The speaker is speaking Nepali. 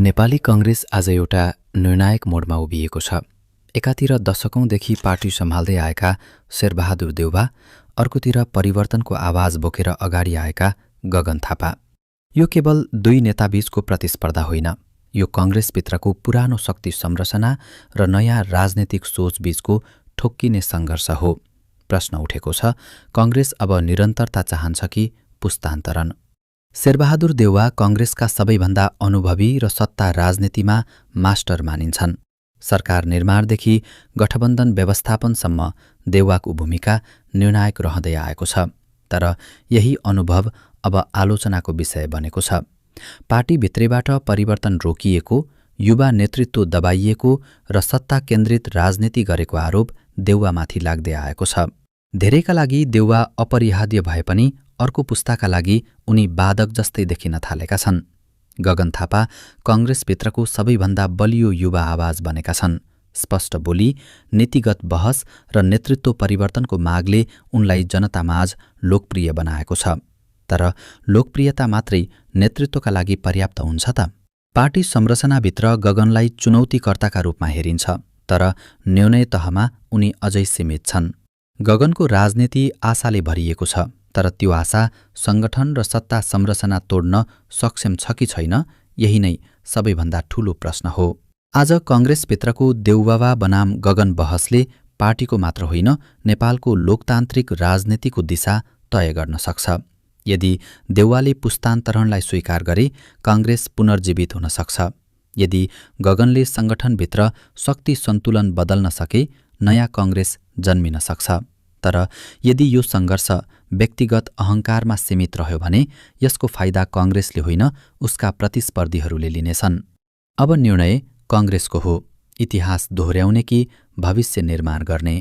नेपाली कांग्रेस आज एउटा निर्णायक मोडमा उभिएको छ। एकातिर दशकौंदेखि पार्टी सम्हाल्दै आएका शेरबहादुर देउवा, अर्कोतिर परिवर्तनको आवाज बोकेर अगाडि आएका गगन थापा। यो केवल दुई नेताबीचको प्रतिस्पर्धा होइन, यो कांग्रेसभित्रको पुरानो शक्ति संरचना र नयाँ राजनैतिक सोचबीचको ठोक्किने सङ्घर्ष हो। प्रश्न उठेको छ, कांग्रेस अब निरन्तरता चाहन्छ कि पुस्तान्तरण? शेरबहादुर देउवा कांग्रेसका सबैभन्दा अनुभवी र सत्ता राजनीतिमा मास्टर मानिन्छन्। सरकार निर्माणदेखि गठबन्धन व्यवस्थापनसम्म देउवाको भूमिका निर्णायक रहँदै आएको छ। तर यही अनुभव अब आलोचनाको विषय बनेको छ। पार्टीभित्रैबाट परिवर्तन रोकिएको, युवा नेतृत्व दबाइएको र सत्ता केन्द्रित राजनीति गरेको आरोप देउवामाथि लाग्दै आएको छ। धेरैका लागि देउवा अपरिहार्य भए पनि अर्को पुस्ताका लागि उनी बाधक जस्तै देखिन थालेका छन्। गगन थापा कांग्रेसभित्रको सबैभन्दा बलियो युवा आवाज बनेका छन्। स्पष्ट बोली, नीतिगत बहस र नेतृत्व परिवर्तनको मागले उनलाई जनतामाझ लोकप्रिय बनाएको छ। तर लोकप्रियता मात्रै नेतृत्वका लागि पर्याप्त हुन्छ त? पार्टी संरचनाभित्र गगनलाई चुनौतीकर्ताका रूपमा हेरिन्छ, तर निर्णय तहमा उनी अझै सीमित छन्। गगनको राजनीति आशाले भरिएको छ, तर त्यो आशा संगठन र सत्ता संरचना तोड्न सक्षम छ कि छैन, यही नै सबैभन्दा ठूलो प्रश्न हो। आज कांग्रेसभित्रको देउबाबा बनाम गगन बहसले पार्टीको मात्र होइन, नेपालको लोकतान्त्रिक राजनीतिको दिशा तय गर्न सक्छ। यदि देउवाले पुस्तान्तरणलाई स्वीकार गरे, कांग्रेस पुनर्जीवित हुन सक्छ। यदि गगनले संगठनभित्र शक्ति सन्तुलन बदल्न सके, नयाँ कांग्रेस जन्मिन सक्छ। तर यदि यो सङ्घर्ष व्यक्तिगत अहङ्कारमा सीमित रह्यो भने यसको फाइदा कांग्रेसले होइन, उसका प्रतिस्पर्धीहरूले लिनेछन्। अब निर्णय कांग्रेसको हो, इतिहास दोहोर्याउने कि भविष्य निर्माण गर्ने।